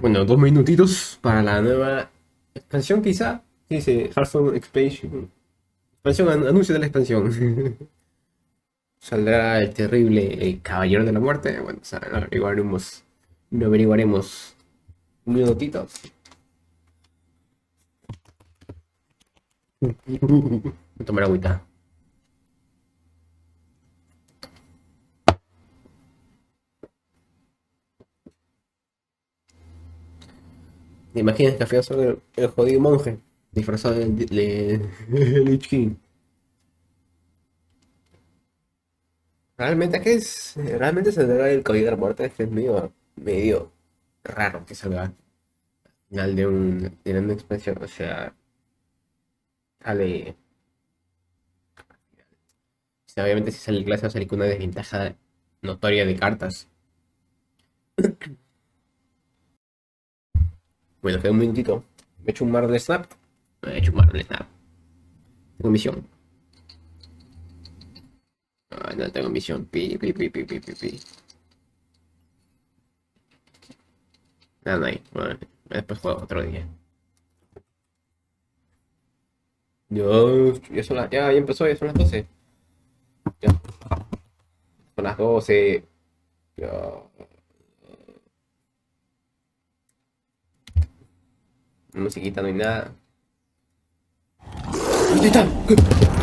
Bueno, 2 minutitos para la nueva expansión, quizá. Sí, dice Hearthstone Expansion. Expansión, anuncio de la expansión. Saldrá el terrible Caballero de la Muerte. Bueno, o sea, lo averiguaremos un minutito. Voy a tomar agüita. ¿Te imaginas que al final sale el jodido monje disfrazado de Lich King? Realmente, realmente saldrá el Caballero de la Muerte. Es que es medio raro que salga al final de una expansión. O sea, sale. O sea, obviamente, si sale el clase, va a salir con una desventaja notoria de cartas. Bueno, queda un minutito. Me he hecho un mar de snap. Me he hecho un mar de snap. Tengo misión. Ah, no tengo misión. Pi. Nada, no hay. Bueno, después juego otro día. Dios, ya empezó, ya son las 12. Ya. Son las 12. Ya. Musiquita, no hay nada. ¿Dónde está?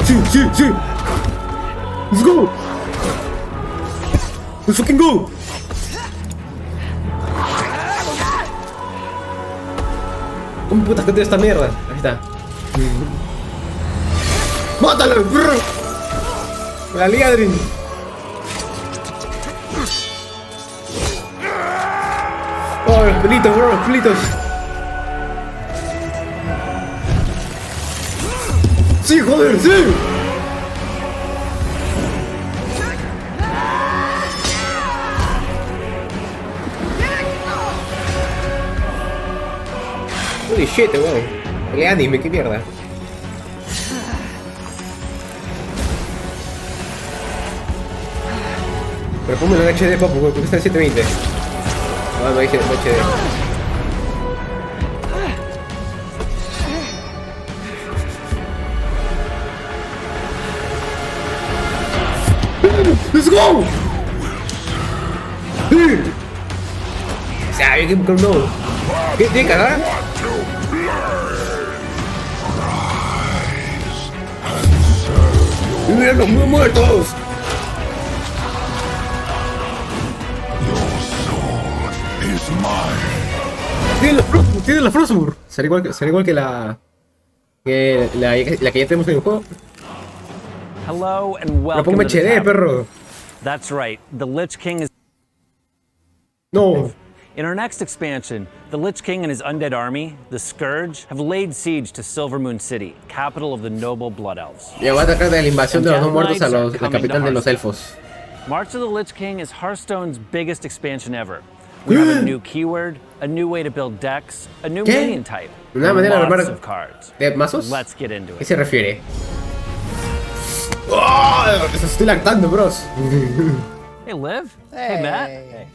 Sí. Let's go. Let's fucking go. ¿Cómo putas que tiene esta mierda? Ahí está. ¡Mátalo! ¡La liadrin! ¡Oh, los pelitos, bro! ¡Los pelitos! ¡Sí, joder! ¡Sí! Holy shit, weón. Pelea anime, qué mierda. Pero ponme en HD, papu, porque está en 720. No dice HD. ¡Let's go! O sea, yo que no. ¿Qué tiene que cagar? ¡Mira los muy muertos! Tiene la Frostburg. Será igual que la que ya tenemos en el juego. Hello and La pongo welcome to the HD, tavern. perro. That's right. The Lich King is No. in our next expansion. The Lich King and his undead army, the Scourge, have laid siege to Silvermoon City, capital of the noble Blood Elves. Ya voy a atacar de la invasión de los no muertos a los al capitán de los elfos. March of the Lich King is Hearthstone's biggest expansion ever. We have a new keyword, a new way to build decks, a new minion type, Una manera de lots armar of cards. de mazos. Let's get into ¿Qué it. se refiere? ¡Oh! Se estoy lactando, bros. Hey, Liv. Hey, Matt.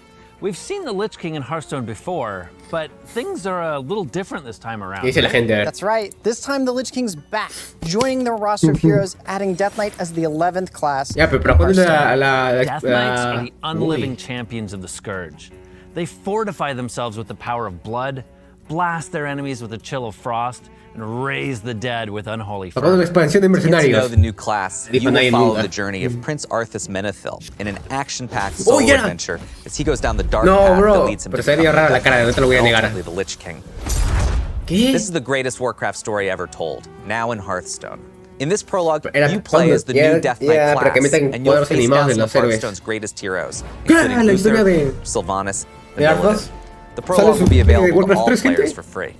We've seen the Lich King in Hearthstone before, but things are a little different this time around. ¿Qué dice la gente? A ver. That's right. This time the Lich King's back, joining their roster of heroes, adding Death Knight as the 11th class. Ya, pero ¿cuándo Death Knights are the unliving champions of the Scourge. They fortify themselves with the power of blood, blast their enemies with a chill of frost, and raise the dead with unholy ¿Cuándo la fire. expansión de To know mercenarios? the new class, you Dijo nadie will follow nunca. the journey of Prince Arthas Menethil in an action-packed solo yeah. adventure as he goes down the dark No, path bro, that leads him to pero sería become rara la Death cara, Knight no te lo voy a and negar. ultimately the Lich King. ¿Qué? This is the greatest Warcraft story ever told, now in Hearthstone. In this prologue, Era you play cuando- as the ya- new Death Knight ya, pero que class, metan and you'll cuadros face animados down de some los of héroes. Hearthstone's greatest heroes, Ah, including la historia de Uther, Sylvanas, and Arthas. Illidan. The Sale prologue su will be de available to Warcraft all 3, gente. players for free.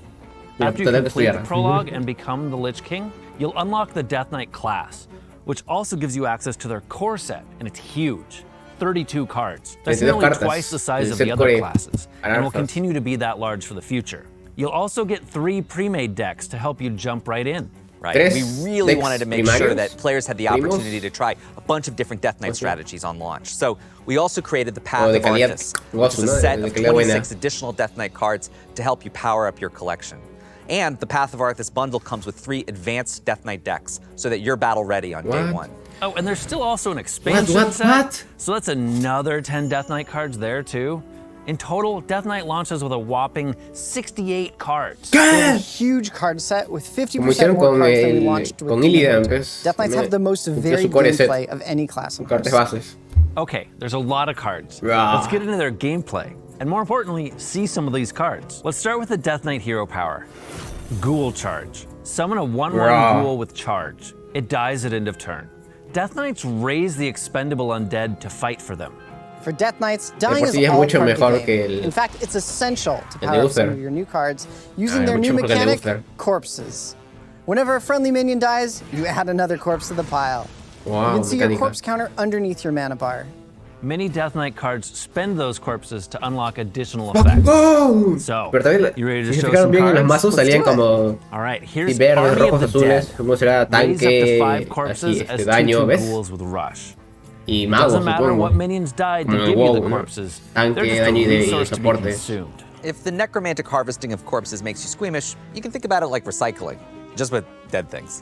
After you Tener que complete the estudiar. prologue and become the Lich King, you'll unlock the Death Knight class, which also gives you access to their core set, and it's huge. 32 cards. That's 32 nearly cartas. twice the size El of set the other core. classes, and will Arthas. continue to be that large for the future. You'll also get 3 pre-made decks to help you jump right in, right? Tres We really decks wanted to make sure primarios, that players had the primos. opportunity to try a bunch of different Death Knight Okay. strategies on launch. So we also created the Path de of calidad Arthas, which is gozo, a ¿no? set De of calidad buena. 26 additional Death Knight cards to help you power up your collection. And the Path of Arthas bundle comes with 3 advanced Death Knight decks so that you're battle ready on day What? 1. Oh, and there's still also an expansion What? set. So that's another 10 Death Knight cards there too. In total, Death Knight launches with a whopping 68 cards. We have ¿Qué? a huge card set with 50% Como hicieron more con cards than we el launched with con the Illidan, event. pues. Death Knights have the most Metió varied su core set, gameplay of any class in cartas Hearthstone. bases. Okay, there's a lot of cards. Rah. Let's get into their gameplay, and more importantly, see some of these cards. Let's start with the Death Knight hero power. Ghoul Charge. Summon a 1/1 Rah. ghoul with charge. It dies at end of turn. Death Knights raise the expendable undead to fight for them. For Death Knights, De dying por is sí es all mucho part of the mejor game. que el- In fact, it's essential to de power up some Uther. of your new cards using their mucho new mejor que el de mechanic, Uther. corpses. Whenever a friendly minion dies, you add another corpse to the pile. Wow, You can see your mecánica. corpse counter underneath your mana bar. Many Death Knight cards spend those corpses to unlock additional effects. ¡Oh! So, Pero también, you ready to si se show fijaron some bien en los cards? mazos Let's salían do it. como All right, here's verdes, Army rojos, of the azules, Dead. como será Raise up to 5 tanque, corpses así, as daño, 2/2 ¿ves? ghouls with rush. Y magos, Doesn't matter supongo. what minions died to Como en el give you WoW, the ¿no? corpses. Tanque, They're just a daño y resource to be soporte. consumed. If the necromantic harvesting of corpses makes you squeamish, you can think about it like recycling, just with dead things.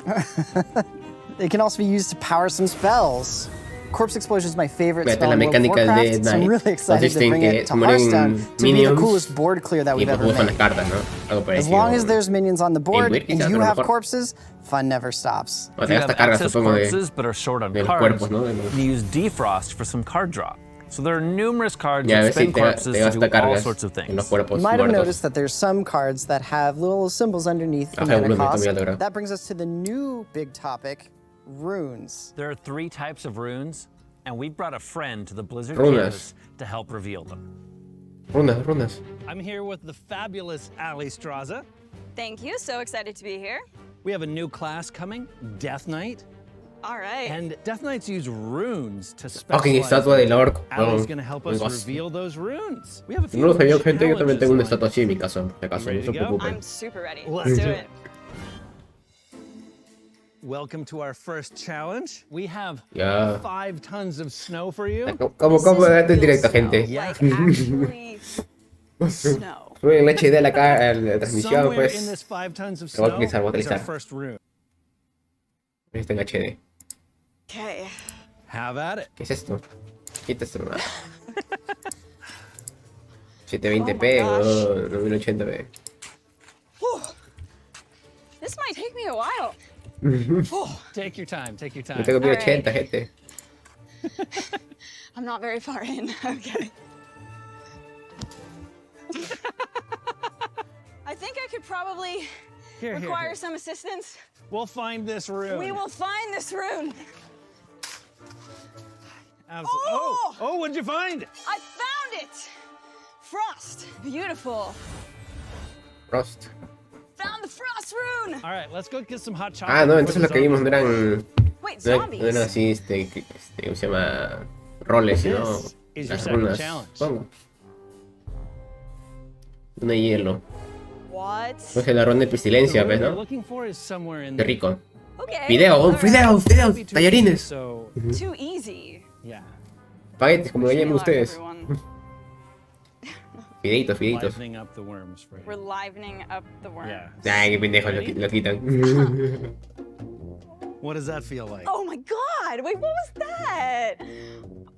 It can also be used to power some spells. Corpse Explosion is my favorite Fíjate, spell la in World of mecánica del Warcraft, Dead so I'm Knight really excited to consiste en bring que it se to mueren Hearthstone to be the minions coolest board clear that y we've pues ever usan las made. cartas, ¿no? Algo As parecido. long as there's minions on the board Weird, and quizás, you pero have mejor. corpses, fun never stops. O If te you gasta have cargas, excess supongo, corpses but are short on de los cards, cuerpos, ¿no? De los- you use Defrost for some card drop. So there are numerous cards Ya that ves si spend te corpses to gasta do all cargas sorts of en los things. cuerpos You might have muertos. noticed that there's some cards that have little symbols underneath the Ajá, mana uno me cost. también, la verdad. That brings us to the new big topic, runes. There are 3 types of runes, and we brought a friend to the Blizzard Runas. campus to help reveal them. Runas, runas. I'm here with the fabulous Ali Straza. Thank you. So excited to be here. We have a new class coming, Death Knight. All right. And Death Knights use runes to Fucking specialize. estatua del orco. Ali's Weón, gonna help muy us gozo. reveal those runes. We have a few No lo sabía, gente, yo también tengo una challenges estatua lined así en mi casa, por si acaso, Ready no se to go? preocupen. I'm super ready. Let's Let's do do it. up. Welcome to our first challenge. We have Ya. 5 tons of snow for you. ¿Cómo date el directo, gente? Like actually snow. Sube en HD a la transmisión, Somewhere pues. in this 5 tons of Voy a snow utilizar, voy a is our utilizar. first rune. Está en HD. Okay. Have at it. ¿Qué es esto? Quita esto nomás. 720p Oh my o 1080p. This might take me a while. Take your time, take your Yo time. tengo All right. 1080, gente. I'm not very far in. Okay. I think I could probably Here, require here. some assistance. We'll find this rune. We will find this rune. Oh, what'd you find? I found it. Frost. Beautiful. Frost. Found the frost rune. All right, let's go get some hot chocolate. Ah, no, before entonces the lo que vimos no zombies eran. Wait, No zombies. eran así, ¿cómo se llama? Roles, sino This is your las second runas. challenge. Supongo. Una de hielo. What? No sé, la ronda de The pestilencia, rune ¿ves, you're no? looking for is somewhere in Qué there. rico. Okay. Fideo, all right. fideos, Don't be too tallarines. So, Too easy. yeah, Espaguetis, como lo Wish me llamen luck, ustedes. everyone. Fideitos, fideitos. livening up the worms for you. We're livening up the worm. Yeah. Ay, qué pendejos Ready? lo quitan. What does that feel like? Oh my god! Wait, what was that?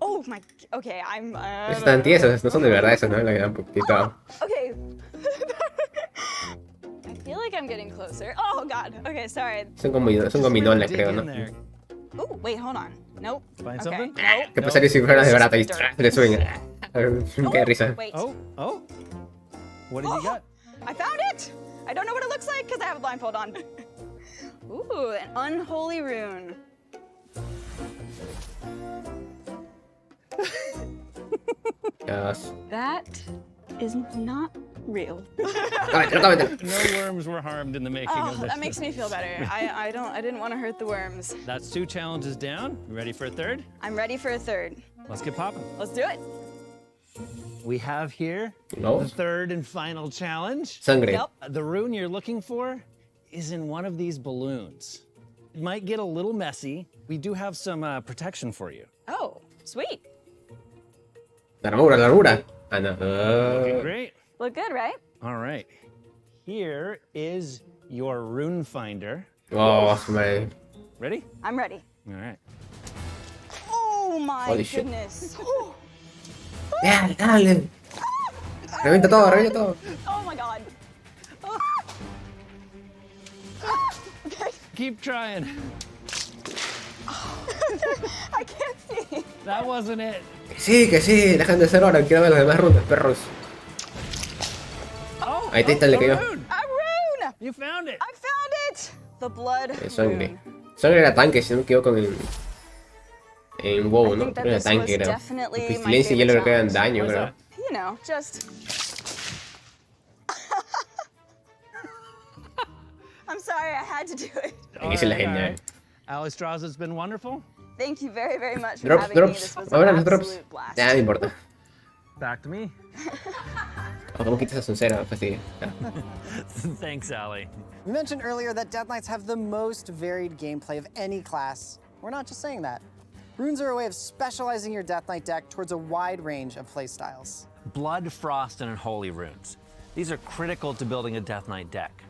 Oh my. Okay, I'm. Están tiesos, no son de verdad esos, ¿no? La que dan poquito. Okay. I feel like I'm getting closer. Oh god. Okay, sorry. Son gominolas, Dig creo, in ¿no? there. Oh wait, hold on. Nope. Find Okay. something? Nope. ¿Qué pasaría si fueran de It's barata y just se le suben? Qué Oh, risa. Wait. Oh, what did you got? I found it. I don't know what it looks like because I have a blindfold on. Ooh, an unholy rune. Yes. That is not real. Cámetelo. No worms were harmed in the making Oh, of this. that makes me feel better. I didn't want to hurt the worms. That's 2 challenges down. You ready for a third? I'm ready for a third. Let's get popping. Let's do it. We have here the Globos. third and final challenge. Sangre. Yep. The rune you're looking for is in one of these balloons. It might get a little messy. We do have some protection for you. Oh, sweet. La armadura. Ah, no. Great. Look good, right? All right. Here is your rune finder. Oh, man. Ready? I'm ready. All right. Oh my Holy shit. goodness. Oh, Ya, dale. Revienta todo, revienta todo. oh my god. Oh. Okay. Keep trying. I can't see. That wasn't it. Que sí, dejan de hacer ahora. Quiero ver las demás rondas, perros. Oh, Ahí está, le cayó. rune. A rune! You found it. I found it! The blood Sangre. rune. Sangre era tanque, si no me equivoco en WoW, I ¿no? think that Era this tanque, was creo. definitely my Pestilencia y hielo favorite creo que dan challenge. daño, What's creo. that? You know, just... I'm sorry, I had to do it. Aquí se la genial. Alice Strauss, it's been wonderful. Thank you very, very much for Drops, having me. drops. This was Ahora an los drops. absolute blast. Ya, no importa. Back to me. O como quitas a Soncera, fastidio. Thanks, Allie. We mentioned earlier that Death Knights have the most varied gameplay of any class. We're not just saying that. Runes are a way of specializing your Death Knight deck towards a wide range of playstyles. Blood, Frost, and Unholy runes. These are critical to building a Death Knight deck.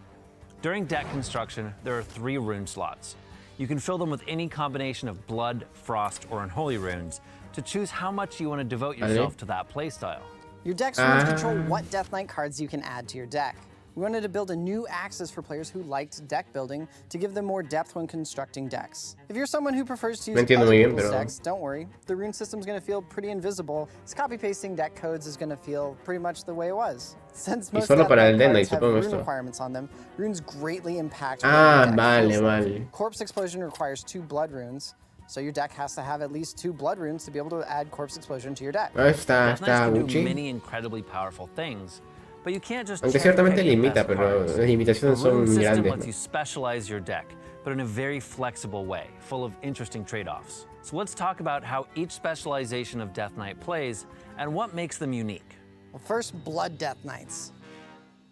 During deck construction, there are 3 rune slots. You can fill them with any combination of Blood, Frost, or Unholy runes to choose how much you want to devote yourself to that playstyle. Your deck's runes control what Death Knight cards you can add to your deck. We wanted to build a new axis for players who liked deck building to give them more depth when constructing decks. If you're someone who prefers to use No entiendo other muy bien, people's pero- decks, don't worry. The rune system's going to feel pretty invisible, so copy-pasting deck codes is going to feel pretty much the way it was. Since most solo Death para el Knight Death Knight, cards have supongo rune esto. requirements on them, runes greatly impact Ah, what your deck vale, feels like. vale. Corpse Explosion requires 2 blood runes, so your deck has to have at least 2 blood runes to be able to add Corpse Explosion to your deck. Ah, está, Death Knights está can do Gucci. many incredibly powerful things, but you can't just Aunque cherry-pick ciertamente the limita, best pero cards. las limitaciones The rune son system grandes, lets ¿no? you specialize your deck, but in a very flexible way, full of interesting trade-offs. So let's talk about how each specialization of Death Knight plays and what makes them unique. Well, first, Blood Death Knights.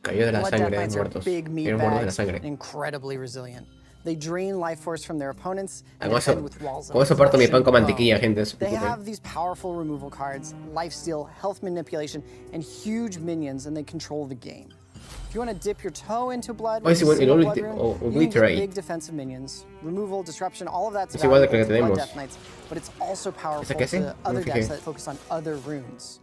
Cayó de la Blood Death sangre, Knights are muertos. big meat Eran muertos de la bags sangre. and incredibly resilient. They drain life force from their opponents Ah, and con eso- defend with walls of con eso parto mi pan con flesh and mantequilla, bone. gente, es They puto. have these powerful removal cards, lifesteal, health manipulation, and huge minions, and they control the game. If you want to dip your toe into blood, Oh, with es a igual, single el blood rune, you can get Obliterate. big defensive minions, removal, disruption, all of that's Es igual de que valuable to Blood tenemos. Death Knights, but it's also powerful qué hace? to No other me decks fijé. that focus on other runes.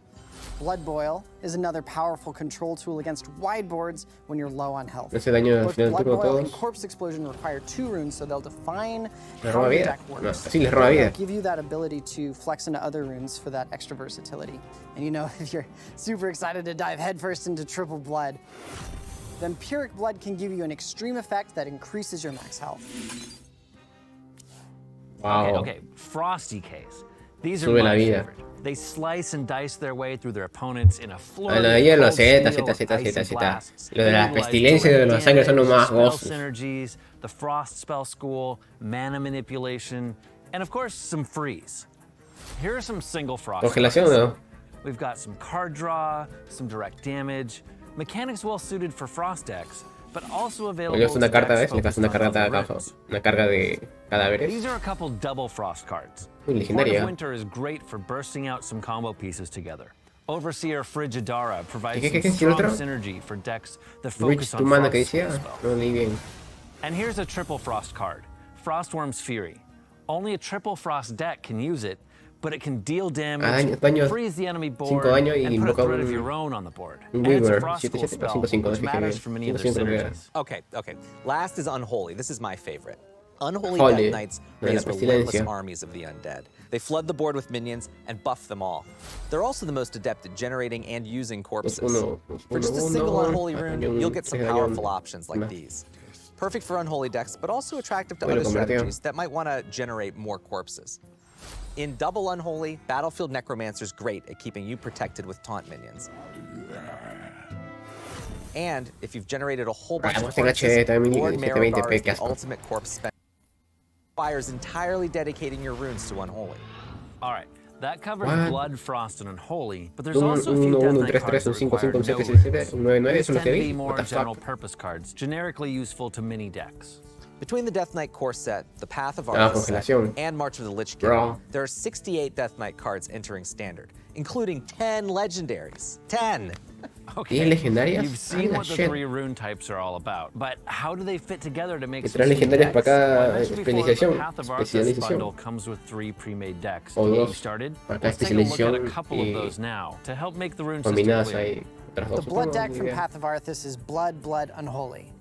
Blood Boil is another powerful control tool against wide boards when you're low on health. Ese daño al Both final del Blood turno a Boil and todos. Corpse Explosion require 2 runes, so they'll define Les how roba your vida. deck No, works. sí, les roba vida. They'll give you that ability to flex into other runes for that extra versatility. And you know, if you're super excited to dive headfirst into Triple Blood, then Pyrrhic Blood can give you an extreme effect that increases your max health. Wow. Okay, Frosty Case. These are Sube la my vida. favorite. They slice and dice their way through their opponents in a Ah, flurry lo de of hielo, cold Z, steel Z, Z, and Z, icy Z. blasts. Lo de la They utilize pestilencia y de la direct sangre son los damage, más spell gozosos. synergies, the Frost Spell School, mana manipulation, and of course, some freeze. Here are some single Frost Congelación, cards. ¿no? We've got some card draw, some direct damage, mechanics well suited for Frost decks, but also available Oye, es una to carta, decks ¿ves? Le das focused una on carta, other runes. una carga de cadáveres. These are a couple double Frost cards. Uy, Horn legendaria. of Winter is great for bursting out some combo pieces together. Overseer Frigidara provides ¿Qué, some qué, strong otro? synergy for decks that Rich focus tu on mana que Frost decía. spells. No leí bien. And here's a triple Frost card, Frostworm's Fury. Only a triple Frost deck can use it, but it can deal damage, daño, freeze the enemy board, 5 daño y and put a invoca threat of un- your own on the board. un And it's a Weaver, Frost 7, School 7, spell, 5, 5, which matters fíjate for many bien. of their 5, 5 creo que era. synergies. Okay. Last is Unholy. This is my favorite. Unholy Holy. Death Knights De la raise relentless pestilencia. armies of the undead. They flood the board with minions and buff them all. They're also the most adept at generating and using corpses. For just a single Unholy rune, you'll get some powerful options like these. Perfect for Unholy decks, but also attractive to Uy, lo other convirtió. strategies that might want to generate more corpses. In double Unholy, Battlefield Necromancer's great at keeping you protected with taunt minions. And if you've generated a whole bunch of Vamos en HD, corpses, también Lord 720p, Marigar is qué the asco. ultimate corpse spell. Requires entirely dedicating your runes to Unholy. All right, That covers What? blood, frost, and unholy, but there's Un also a few 1, Death 1, un Knight 3, 3, cards un that 5, 5, require un no 7, 7, room. 7, un 9, 9, These eso es lo tend que to vi. be What more the general fuck? purpose cards, generically useful to mini decks. Between the Death Knight core set, the Path of Ah, Arthas set, congelación. and March of the Lich King, Bro. there are 68 Death Knight cards entering Standard, including 10 legendaries. 10! Okay, legendarias? you've seen Ah, what the shit. 3 rune types are all about, but how do they fit together to make Y some 3 sweet legendarias para decks? Well, I cada mentioned before that the especialización. Path of Arthas bundle Especialización. comes with 3 pre-made decks. O To get you 2 started, para cada let's take a look at a especialización couple of y those now to help make the rune system combinadas clear. ahí. Otras The dos, blood supongo, deck ni from idea. Path of Arthas is Blood, Blood, Unholy.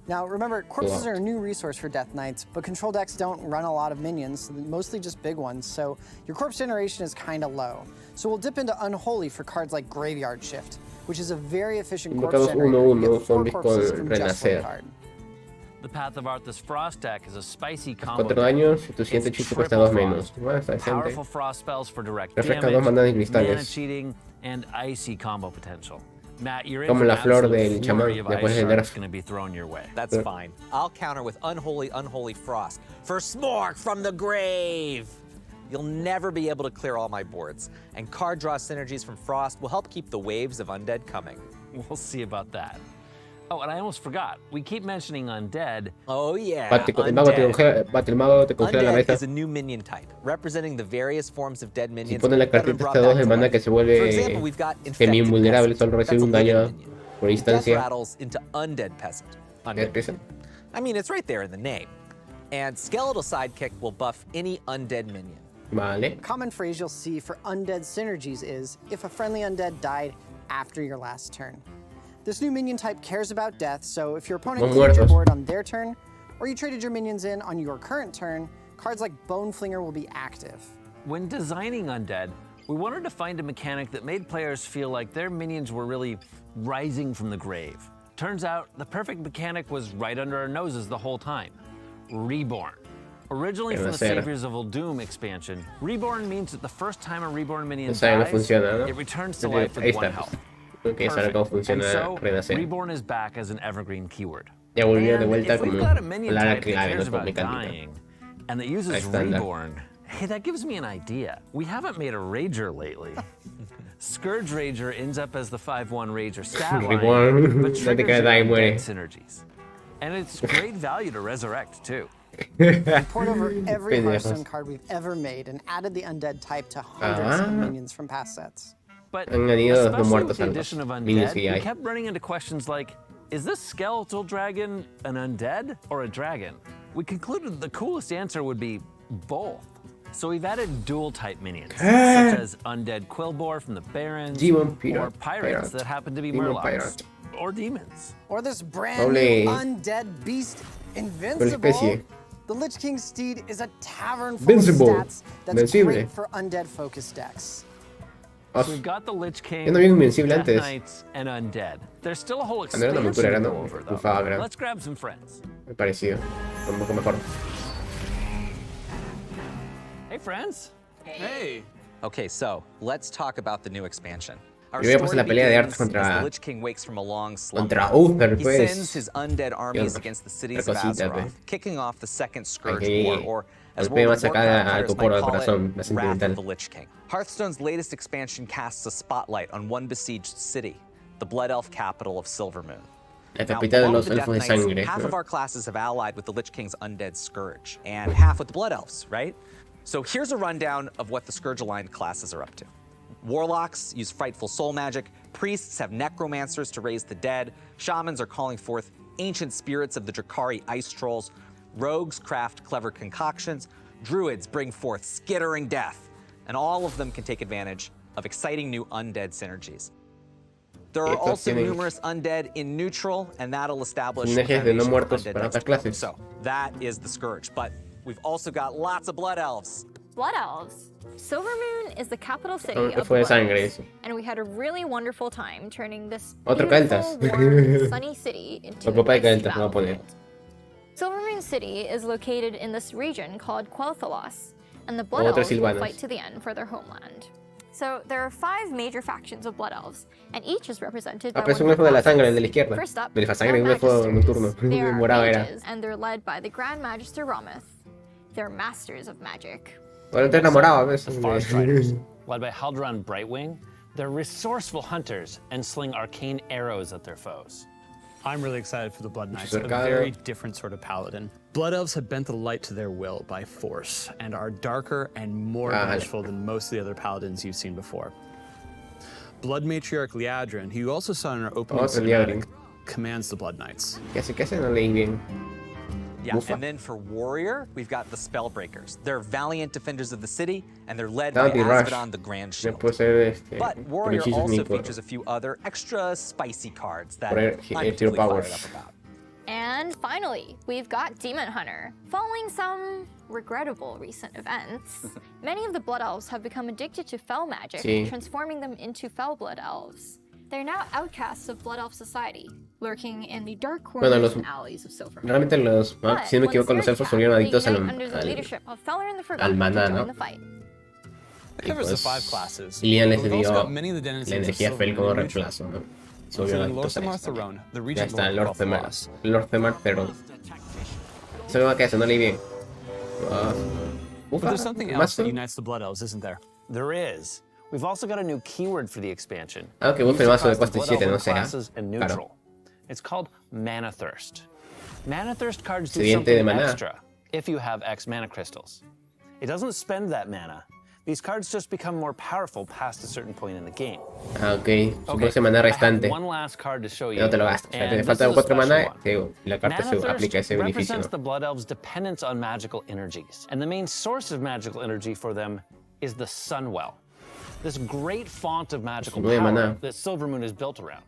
Now remember, corpses Wow. are a new resource for Death Knights, but control decks don't run a lot of minions, mostly just big ones, so your corpse generation is kind of low. So we'll dip into Unholy for cards like Graveyard Shift, which is a very efficient corpse Invocados generator. 1/1, You get 4 zombies corpses con from just one renacer. card. The Path of Arthas Frost deck is a spicy combo 4 deck. daños y tu siguiente It's hechizo cuesta triple 2 menos. frost. Bueno, está decente. Powerful frost spells for direct Refresca damage, 2 manadas y mana cristales. cheating, and icy combo potential. Matt, you're in Como for la an flor absolute del chamán, flurry of después ice del shards nerf. going to be thrown your way. That's fine. I'll counter with Unholy, Unholy Frost for Smork from the grave! You'll never be able to clear all my boards, and card draw synergies from Frost will help keep the waves of undead coming. We'll see about that. Oh, and I almost forgot. We keep mentioning undead. Oh yeah, El mago te congela la Undead mesa. is a new minion type, representing the various forms of dead Si minions ponen la that have been cartita brought esta 2 back de to mana life. que se For vuelve example, we've got Infected semi-invulnerable, Peasant. solo recibe That's a un living daño minion. por Death instancia. Rattles into Undead Peasant. Death Peasant. I mean, it's right there in the name. And Skeletal Sidekick will buff any undead minion. Vale. Common phrase you'll see for undead synergies is, if a friendly undead died after your last turn. This new minion type cares about death, so if your opponent No cleared your muertos. board on their turn, or you traded your minions in on your current turn, cards like Bone Flinger will be active. When designing undead, we wanted to find a mechanic that made players feel like their minions were really rising from the grave. Turns out, the perfect mechanic was right under our noses the whole time. Reborn. Originally from the Renacer. Saviors of Uldum expansion, Reborn means that the first time a Reborn minion Esa no dies, funciona, ¿no? it returns to Ahí life with 1 está. health. Que saber cómo Perfect. And funciona so, Renacer. Reborn is back as an evergreen keyword. Ya volvió de And vuelta if we've como got a minion palabra type that clave, cares no como about mecánica. dying, and that uses Estándar. Reborn, hey, that gives me an idea. We haven't made a Rager lately. Scourge Rager ends up as the 5/1 Rager stat line, Reborn. but Ya te triggers quedas your ahí, muere. undead synergies. And it's great value to resurrect, too. We poured over every Pendejos. Hearthstone card we've ever made and added the undead type to hundreds of minions from past sets. But Han añadido los no especially muertos with the a los addition of minions undead, que ya we hay. kept running into questions like, is this skeletal dragon an undead or a dragon? We concluded the coolest answer would be both. So we've added dual type minions, such as undead Quillbore from the Barrens, Demon or pirates that happen to be Demon murlocs, pirate. or demons. Or this brand Doble- new undead beast, Invincible. especie. The Lich King's steed is a tavern full Invincible. of stats that's Invencible. great for undead focused decks. So we've got the Lich King, Yo no vi Invencible Death antes. Knights, and Undead. There's still a whole Cuando era una expansion montura, to era go no, over, though. bufaba, ¿verdad? Let's grab some friends. Muy parecido. Un poco mejor. Hey, friends. Hey. Okay, so let's talk about the new expansion. Our Yo veíamos story la pelea de begins Arthas contra- as the Lich King wakes from a long slumber. Contra He pues. sends his undead armies against the cities of cosita, Azeroth, pe. kicking off the Second Scourge Aquí War, or as golpea World más of acá Warcraft a players tu might poro del call corazón, la it, Wrath sentimental. of the Lich King. Hearthstone's latest expansion casts a spotlight on one besieged city, the Blood Elf capital of Silvermoon. La Now, capital de along los with the elfos de Death Knights, sangre. half ¿no? of our classes have allied with the Lich King's undead Scourge, and half with the Blood Elves, right? So here's a rundown of what the Scourge-aligned classes are up to. Warlocks use frightful soul magic, priests have necromancers to raise the dead, shamans are calling forth ancient spirits of the Drakari ice trolls, rogues craft clever concoctions, druids bring forth skittering death, and all of them can take advantage of exciting new undead synergies. There are Estos also tienen numerous undead in neutral, and that'll establish a sinergias de no foundation for muertos undead para decks. otras clases. So that is the Scourge, but we've also got lots of Blood Elves. Blood Elves. Silvermoon is the capital city Elfo of the de Blood sangre, Elves, eso. and we had a really wonderful time turning this Otro beautiful, Cartas. warm, sunny city into El papá a de nice Cartas, me voy a poner. battlefield. Silvermoon City is located in this region called Quel'Thalas, and the Blood Otra Elves will Sylvanas. fight to the end for their homeland. So there are 5 major factions of Blood Elves, and each is represented by Ah, pero es one un of elfo their de la sangre, el classes. de la izquierda. First up, De la there are sangre, un elfo Magisters. nocturno. They are Morado era. mages, and they're led by the Grand Magister Romith. They're masters of magic. Bueno, estoy enamorado a veces. The Forest Riders, led by Haldoran Brightwing, they're resourceful hunters and sling arcane arrows at their foes. I'm really excited for the Blood Knights, a very different sort of paladin. Blood Elves have bent the light to their will by force and are darker and more vengeful than most of the other paladins you've seen before. Blood Matriarch Liadrin, who you also saw in our opening cinematic, commands the Blood Knights. ¿Qué hace? No leí bien. Yeah, and then for Warrior, we've got the Spellbreakers. They're valiant defenders of the city, and they're led by Asvedon the Grand Shield. But Warrior also features a few other extra spicy cards that I'm particularly fired up about. And finally, we've got Demon Hunter. Following some regrettable recent events, many of the Blood Elves have become addicted to fell magic, transforming them into fell Blood Elves. They're now outcasts of Blood Elf society, lurking in the dark corners and alleys of Silvermoon. Realmente los, si no me equivoco, los elfos volvieron adictos al maná, ¿no? It covers the 5 classes. Y Lian les dio la energía Fel como reemplazo, ¿no? Se volvieron adictos a eso. Ya está, Lord Themar Theron. ¿Eso va a quedar? No leí bien. But there's something else that unites the Blood Elves, isn't there? There is. We've also got a new keyword for the expansion. Ah, que busca el mazo de coste 7, no sé. Claro. It's called Mana Thirst. Mana Thirst cards do something extra if you have X mana crystals. It doesn't spend that mana. These cards just become more powerful past a certain point in the game. Ah, ok. Supongo ese mana restante. One last card to show you. No te lo gastas. O sea, te faltan 4 mana, la carta se aplica ese beneficio. Represents the Blood Elves' dependence on magical energies, and the main source of magical energy for them is the Sunwell. This great font of magical power that Silvermoon is built around.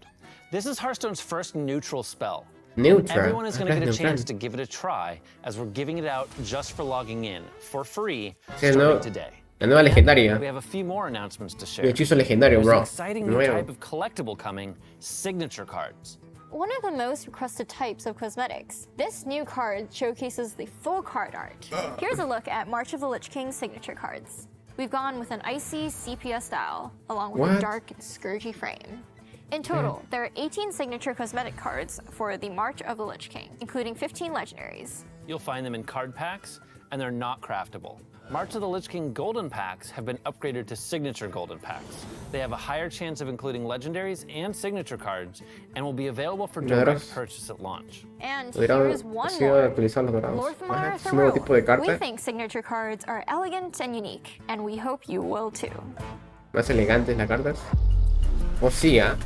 This is Hearthstone's first neutral spell. Everyone is going to get a chance to give it a try, as we're giving it out just for logging in, for free, starting today. La nueva legendaria. We have a few more announcements to share. El hechizo legendario, bro. There's an exciting new type of collectible coming, signature cards. One of the most requested types of cosmetics. This new card showcases the full card art. Here's a look at March of the Lich King signature cards. We've gone with an icy sepia style, along with a dark and scourgy frame. In total, there are 18 signature cosmetic cards for the March of the Lich King, including 15 legendaries. You'll find them in card packs, and they're not craftable. March of the Lich King golden packs have been upgraded to signature golden packs. They have a higher chance of including legendaries and signature cards, and will be available for direct purchase at launch. And here's one more. Lorthmar Thoreau. We think signature cards are elegant and unique, and we hope you will too. Más elegantes las cartas. O sí, a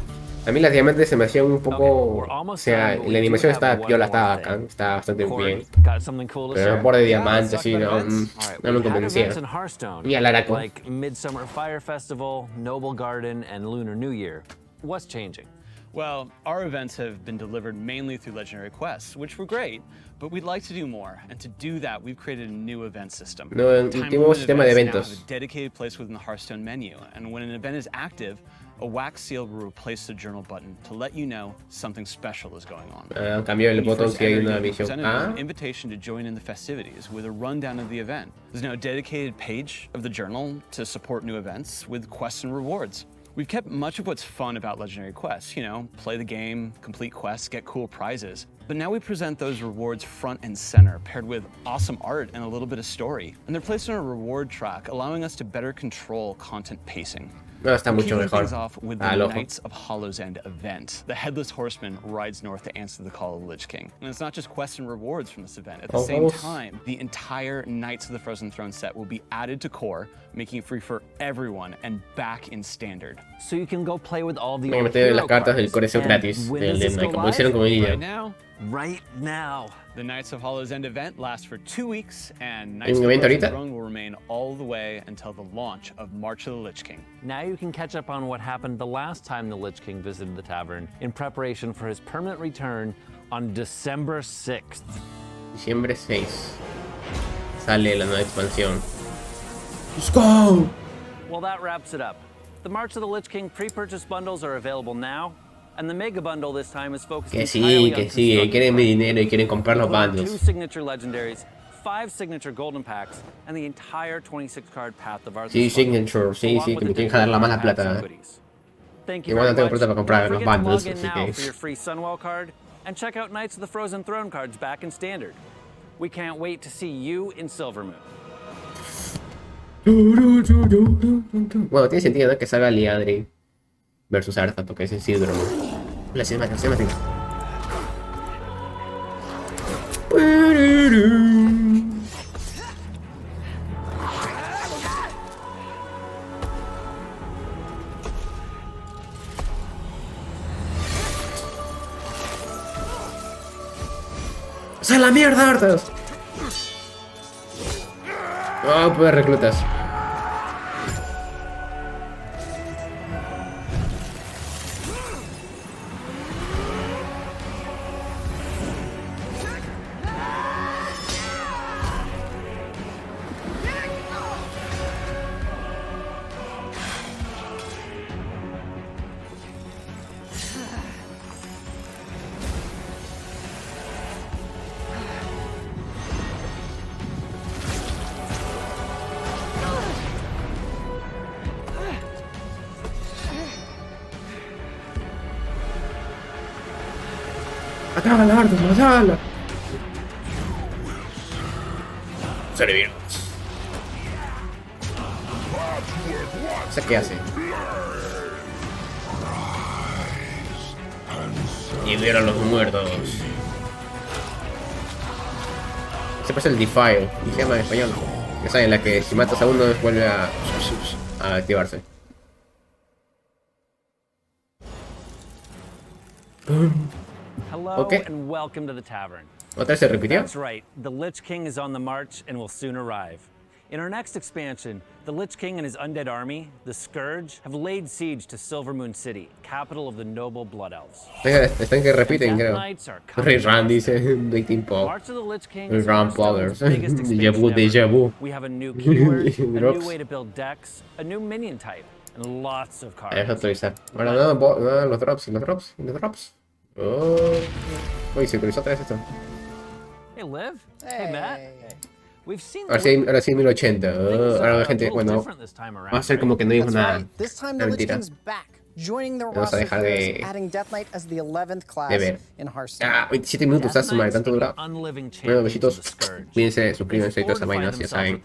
mí las diamantes se me hacían un poco, o sea, la animación está piola, está bastante bien, pero no por de diamantes, así, no me convencía. Y al Araco. Like Midsummer Fire Festival, Noble Garden, and Lunar New Year. What's changing? Well, our events have been delivered mainly through legendary quests, which were great, but we'd like to do more, and to do that, we've created a new event system. Nuevo sistema de eventos. Now have a dedicated place within the Hearthstone menu, and when an event is active, a wax seal will replace the journal button to let you know something special is going on. Cambió el botón si hay una misión. An invitation to join in the festivities with a rundown of the event. There's now a dedicated page of the journal to support new events with quests and rewards. We've kept much of what's fun about legendary quests, you know, play the game, complete quests, get cool prizes. But now we present those rewards front and center, paired with awesome art and a little bit of story. And they're placed on a reward track, allowing us to better control content pacing. No, está mucho mejor. Things off with the Knights of Hollow's End event. The Headless Horseman rides north to answer the call of the Lich King. And it's not just quests and rewards from this event. At the same time, the entire Knights of the Frozen Throne set will be added to core, making it free for everyone and back in standard. So you can go play with all the old hero cartas del core gratis del como hicieron con ella. Right now. The Knights of Hollow's End event lasts for 2 weeks, and Knights of the Frozen Throne will remain all the way until the launch of March of the Lich King. Now you can catch up on what happened the last time the Lich King visited the tavern in preparation for his permanent return on December 6th. Diciembre 6. Sale la nueva expansión. Let's go! Well, that wraps it up. The March of the Lich King pre-purchase bundles are available now. And the mega bundle this time is focused entirely on construction. Quieren mi dinero y quieren comprar los bundles. 2 signature legendaries, 5 signature golden packs, and the entire 26-card Path of Arthur. Sí, signature, sí, que me quieren jalar la mala plata. Igual no tengo plata para comprar los bundles, así que. For your free Sunwell card, and check out Knights of the Frozen Throne cards back in standard. We can't wait to see you in Silvermoon. Bueno, tiene sentido, ¿no? Que salga Liadri versus Artha, porque es el síndrome. La cinemática. ¡Sal la mierda, Arthas! Oh, pues reclutas. ¡Matala, Arthas! ¡Matala! Sobrevivimos. ¿Esa qué hace? Y ver a los muertos. Se pasa el Defile, y se llama en español. Ya saben, la que si matas a uno vuelve a activarse. Hello Okay. and welcome to the tavern. ¿Otra vez se repitió? That's right, the Lich King is on the march and will soon arrive. In our next expansion, the Lich King and his undead army, the Scourge, have laid siege to Silvermoon City, capital of the noble Blood Elves. Están que repiten, creo. Rerun dice, Dating Pop. March of the Lich King is Rerun Hearthstone's Powders. biggest expansion Déjà vu. ever. We have a new keyword, a new Drops. way to build decks, a new minion type, and lots of Deja cards. actualizar. Ahora no, los drops. Oh. Uy, se actualizó otra vez esto. Hey, Liv. Hey, Matt. We've seen Ahora sí 1080. Ahora gente, bueno, va a ser como que no dijo That's nada. right. This time the Lich Mentira. King's back, joining the Vamos a roster dejar of de- heroes, adding Death Knight as the 11th class de ver. in Hearthstone. Ah, 27 minutos, está su madre, tanto dura. Bueno, besitos. Cuídense, suscríbanse y todas esas vainas, ya saben.